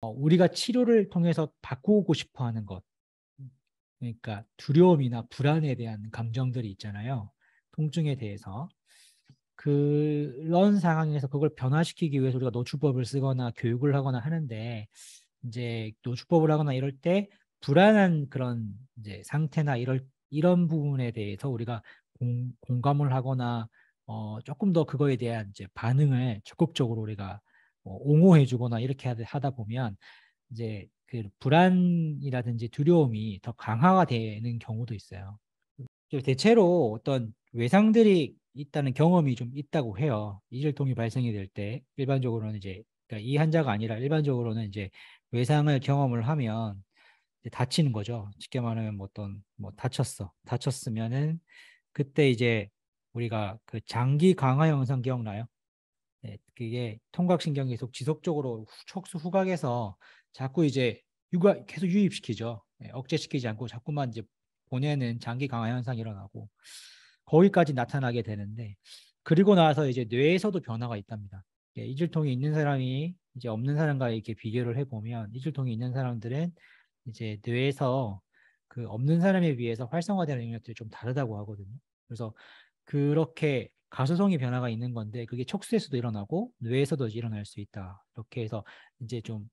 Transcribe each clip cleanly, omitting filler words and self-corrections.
우리가 치료를 통해서 바꾸고 싶어 하는 것. 그러니까 두려움이나 불안에 대한 감정들이 있잖아요. 통증에 대해서. 그런 상황에서 그걸 변화시키기 위해서 우리가 노출법을 쓰거나 교육을 하거나 하는데, 이제 노출법을 하거나 이럴 때 불안한 그런 이제 상태나 이런 부분에 대해서 우리가 공감을 하거나 조금 더 그거에 대한 이제 반응을 적극적으로 우리가 옹호해 주거나 이렇게 하다 보면 이제 그 불안이라든지 두려움이 더 강화가 되는 경우도 있어요. 대체로 어떤 외상들이 있다는 경험이 좀 있다고 해요. 이질통이 발생이 될 때 일반적으로는 이제 그러니까 이 환자가 아니라 일반적으로는 이제 외상을 경험을 하면 이제 다치는 거죠. 쉽게 말하면 뭐 어떤 뭐 다쳤으면은 그때 이제 우리가 그 장기 강화 현상 기억나요? 네, 그게 통각신경이 계속 지속적으로 촉수 후각에서 자꾸 이제 계속 유입시키죠. 네, 억제시키지 않고 자꾸만 이제 보내는 장기 강화 현상이 일어나고 거기까지 나타나게 되는데, 그리고 나서 이제 뇌에서도 변화가 있답니다. 이질통이 있는 사람이 이제 없는 사람과 이렇게 비교를 해보면 이질통이 있는 사람들은 이제 뇌에서 그 없는 사람에 비해서 활성화되는 영역들이 좀 다르다고 하거든요. 그래서 그렇게 가소성이 변화가 있는 건데 그게 척수에서도 일어나고 뇌에서도 일어날 수 있다. 이렇게 해서 이제 좀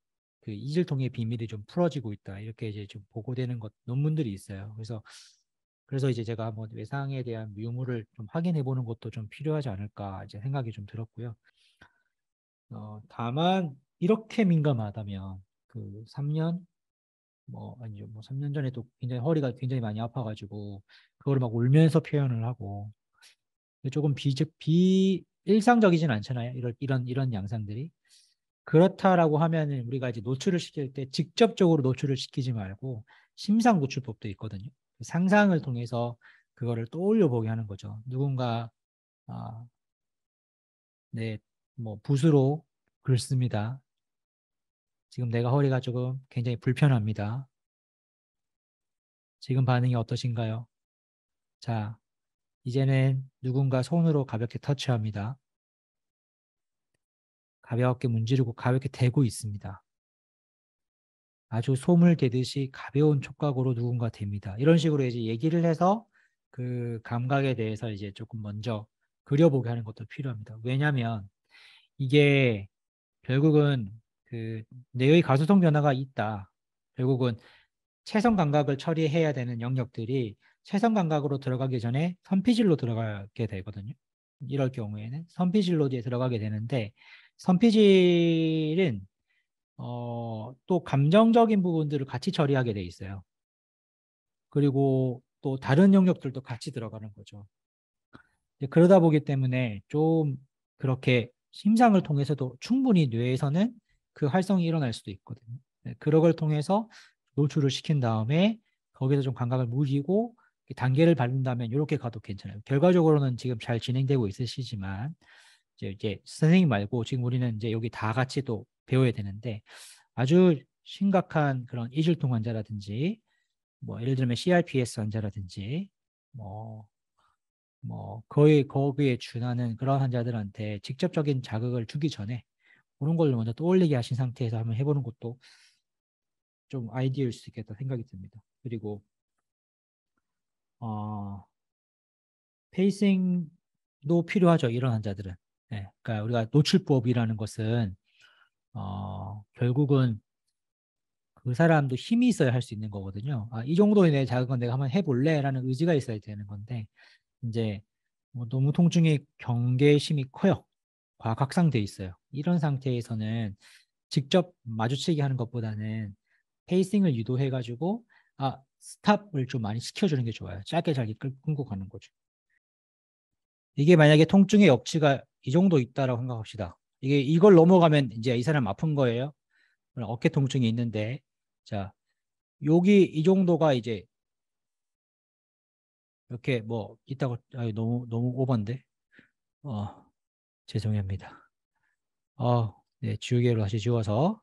그 이질통의 비밀이 좀 풀어지고 있다. 이렇게 이제 좀 보고되는 논문들이 있어요. 그래서 이제 제가 한번 외상에 대한 유무를 좀 확인해 보는 것도 좀 필요하지 않을까 이제 생각이 좀 들었고요. 다만 이렇게 민감하다면 그 3년 뭐 아니죠. 뭐 3년 전에도 굉장히 허리가 굉장히 많이 아파가지고 그걸 막 울면서 표현을 하고 조금 비일상적이진 않잖아요. 이런 양상들이. 그렇다라고 하면은 우리가 이제 노출을 시킬 때 직접적으로 노출을 시키지 말고 심상 노출법도 있거든요. 상상을 통해서 그거를 떠올려 보게 하는 거죠. 누군가 아, 네, 뭐 붓으로 긁습니다. 지금 내가 허리가 조금 굉장히 불편합니다. 지금 반응이 어떠신가요? 자, 이제는 누군가 손으로 가볍게 터치합니다. 가볍게 문지르고 가볍게 대고 있습니다. 아주 솜을 대듯이 가벼운 촉각으로 누군가 됩니다. 이런 식으로 이제 얘기를 해서 그 감각에 대해서 이제 조금 먼저 그려보게 하는 것도 필요합니다. 왜냐하면 이게 결국은 그 뇌의 가소성 변화가 있다. 결국은 체성 감각을 처리해야 되는 영역들이 체성 감각으로 들어가기 전에 선피질로 들어가게 되거든요. 이럴 경우에는 선피질로 들어가게 되는데 선피질은 또 감정적인 부분들을 같이 처리하게 돼 있어요. 그리고 또 다른 영역들도 같이 들어가는 거죠. 그러다 보기 때문에 좀 그렇게 심상을 통해서도 충분히 뇌에서는 그 활성이 일어날 수도 있거든요. 네, 그런 걸 통해서 노출을 시킨 다음에 거기서 좀 감각을 무디고 단계를 밟는다면 이렇게 가도 괜찮아요. 결과적으로는 지금 잘 진행되고 있으시지만 이제 선생님 말고 지금 우리는 이제 여기 다 같이 또 배워야 되는데 아주 심각한 그런 이질통 환자라든지 뭐 예를 들면 CRPS 환자라든지 뭐 거의 거기에 준하는 그런 환자들한테 직접적인 자극을 주기 전에 그런 걸 먼저 떠올리게 하신 상태에서 한번 해보는 것도 좀 아이디어일 수 있겠다 생각이 듭니다. 그리고 어, 페이싱도 필요하죠. 이런 환자들은. 네, 그러니까 우리가 노출법이라는 것은 결국은 그 사람도 힘이 있어야 할 수 있는 거거든요. 이 정도의 내 자극은 내가 한번 해볼래라는 의지가 있어야 되는 건데 이제 뭐 너무 통증의 경계심이 커요. 과각상돼 있어요. 이런 상태에서는 직접 마주치게 하는 것보다는 페이싱을 유도해가지고 스탑을 좀 많이 시켜주는 게 좋아요. 짧게 짧게 끊고 가는 거죠. 이게 만약에 통증의 억치가 이 정도 있다라고 생각합시다. 이걸 넘어가면 이제 이 사람 아픈 거예요. 어깨 통증이 있는데 자 여기 이 정도가 이제 이렇게 뭐 있다고 너무 오버인데 어 죄송합니다. 네 지우개로 다시 지워서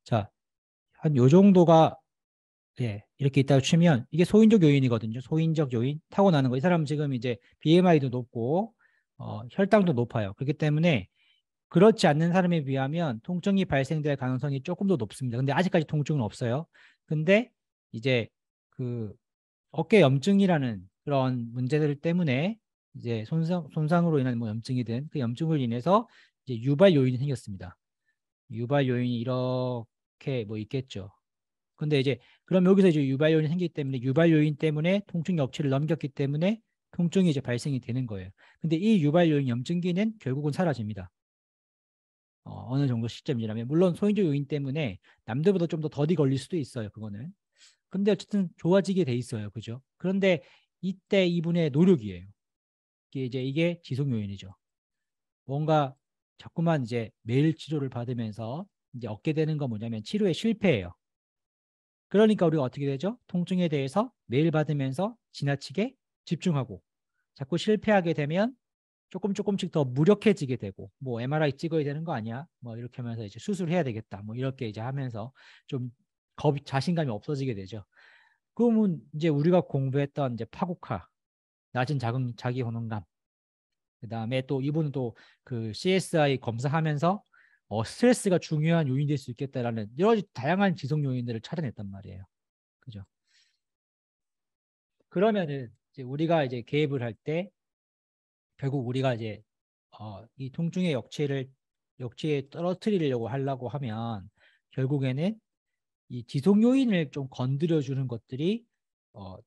자 한 요 정도가 예, 이렇게 있다고 치면 이게 소인적 요인이거든요. 소인적 요인 타고나는 거. 이 사람 지금 이제 BMI도 높고 혈당도 높아요. 그렇기 때문에 그렇지 않는 사람에 비하면 통증이 발생될 가능성이 조금 더 높습니다. 근데 아직까지 통증은 없어요. 근데 이제 그 어깨 염증이라는 그런 문제들 때문에 이제 손상으로 인한 뭐 염증이든 그 염증으로 인해서 이제 유발 요인이 생겼습니다. 유발 요인이 이렇게 뭐 있겠죠. 근데 이제 그럼 여기서 이제 유발 요인이 생기기 때문에 유발 요인 때문에 통증 역치를 넘겼기 때문에 통증이 이제 발생이 되는 거예요. 근데 이 유발 요인 염증기는 결국은 사라집니다. 어느 정도 시점이라면 물론 소인조 요인 때문에 남들보다 좀 더 더디 걸릴 수도 있어요. 그거는. 근데 어쨌든 좋아지게 돼 있어요. 그죠? 그런데 이때 이분의 노력이에요. 이게 지속 요인이죠. 뭔가 자꾸만 이제 매일 치료를 받으면서 이제 얻게 되는 건 뭐냐면 치료에 실패해요. 그러니까 우리가 어떻게 되죠? 통증에 대해서 매일 받으면서 지나치게 집중하고 자꾸 실패하게 되면 조금씩 더 무력해지게 되고 뭐 MRI 찍어야 되는 거 아니야? 뭐 이렇게 하면서 이제 수술해야 되겠다. 뭐 이렇게 이제 하면서 좀 자신감이 없어지게 되죠. 그러면 이제 우리가 공부했던 이제 파국화, 낮은 자기 혼응감, 그다음에 또 이분은 또 그 CSI 검사하면서 스트레스가 중요한 요인이 될 수 있겠다라는 여러 가지 다양한 지속 요인들을 찾아냈단 말이에요. 그죠? 그러면은 이제 우리가 이제 개입을 할 때 결국 우리가 이제 이 통증의 역치에 떨어뜨리려고 하려고 하면 결국에는 이 지속 요인을 좀 건드려 주는 것들이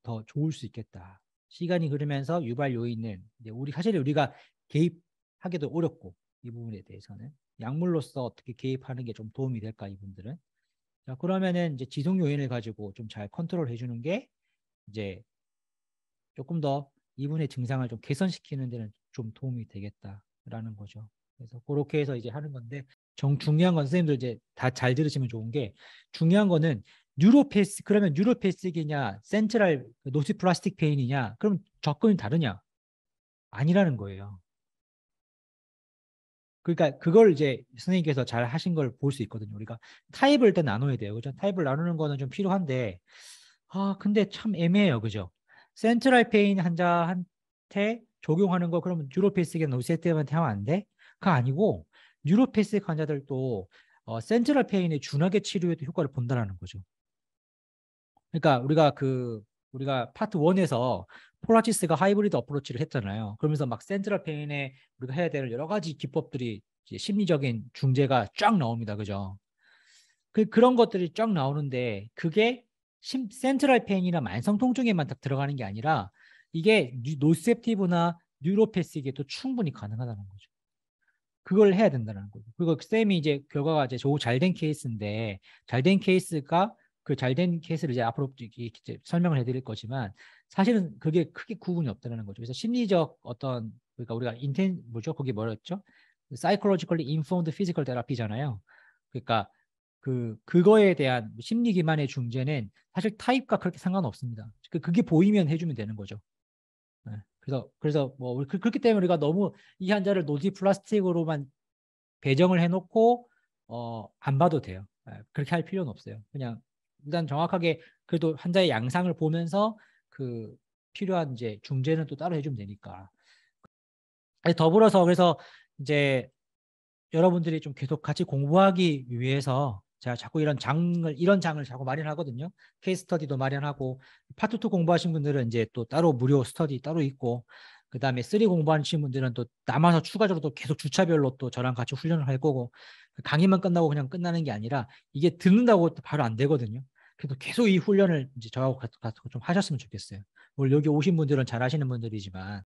더 좋을 수 있겠다. 시간이 흐르면서 유발 요인은 이제 사실 우리가 개입하기도 어렵고 이 부분에 대해서는 약물로서 어떻게 개입하는 게 좀 도움이 될까 이분들은. 자, 그러면은 이제 지속 요인을 가지고 좀 잘 컨트롤 해주는 게 이제 조금 더 이분의 증상을 좀 개선시키는 데는 좀 도움이 되겠다라는 거죠. 그래서 그렇게 해서 이제 하는 건데 중요한 건 선생님들 이제 다 잘 들으시면 좋은 게 중요한 거는 뉴로패스 그러면 뉴로패스기냐 센트럴 노스 플라스틱 페인이냐 그럼 접근이 다르냐 아니라는 거예요. 그러니까 그걸 이제 선생님께서 잘 하신 걸 볼 수 있거든요. 우리가 타입을 일단 나눠야 돼요. 그죠? 타입을 나누는 거는 좀 필요한데 근데 참 애매해요. 그죠? 센트럴 페인 환자한테 적용하는 거 그러면 뉴로패스기나 노세트한테 하면 안 돼? 그거 아니고 뉴로패스틱 환자들도 센트럴 페인에 준하게 치료해도 효과를 본다는 거죠. 그러니까 우리가 파트 1에서 폴라치스가 하이브리드 어프로치를 했잖아요. 그러면서 막 센트럴 페인에 우리가 해야 되는 여러 가지 기법들이 이제 심리적인 중재가 쫙 나옵니다. 그죠? 그런 것들이 쫙 나오는데 그게 센트럴 페인이나 만성 통증에만 딱 들어가는 게 아니라 이게 노셉티브나 뉴로패시기에도 충분히 가능하다는 거죠. 그걸 해야 된다는 거죠. 그리고 쌤이 이제 결과가 이제 잘된 케이스인데 잘된 케이스가 그 잘된 케이스를 이제 앞으로 이제 설명을 해드릴 거지만 사실은 그게 크게 구분이 없다는 거죠. 그래서 심리적 그러니까 우리가 뭐죠? 거기 뭐였죠? Psychologically informed physical therapy잖아요. 그러니까 그거에 대한 심리 기반의 중재는 사실 타입과 그렇게 상관없습니다. 그게 보이면 해주면 되는 거죠. 네. 그래서 뭐 그렇기 때문에 우리가 너무 이 환자를 노지 플라스틱으로만 배정을 해놓고 안 봐도 돼요. 네. 그렇게 할 필요는 없어요. 그냥 일단 정확하게 그래도 환자의 양상을 보면서 그 필요한 이제 중재는 또 따로 해주면 되니까. 더불어서 그래서 이제 여러분들이 좀 계속 같이 공부하기 위해서 제가 자꾸 이런 장을 자꾸 마련하거든요. 케이스 스터디도 마련하고 파트 2 공부하신 분들은 이제 또 따로 무료 스터디 따로 있고 그다음에 3 공부하신 분들은 또 남아서 추가적으로 또 계속 주차별로 또 저랑 같이 훈련을 할 거고 강의만 끝나고 그냥 끝나는 게 아니라 이게 듣는다고 바로 안 되거든요. 그래서 계속 이 훈련을 이제 저하고 같이 좀 하셨으면 좋겠어요. 물론 여기 오신 분들은 잘 하시는 분들이지만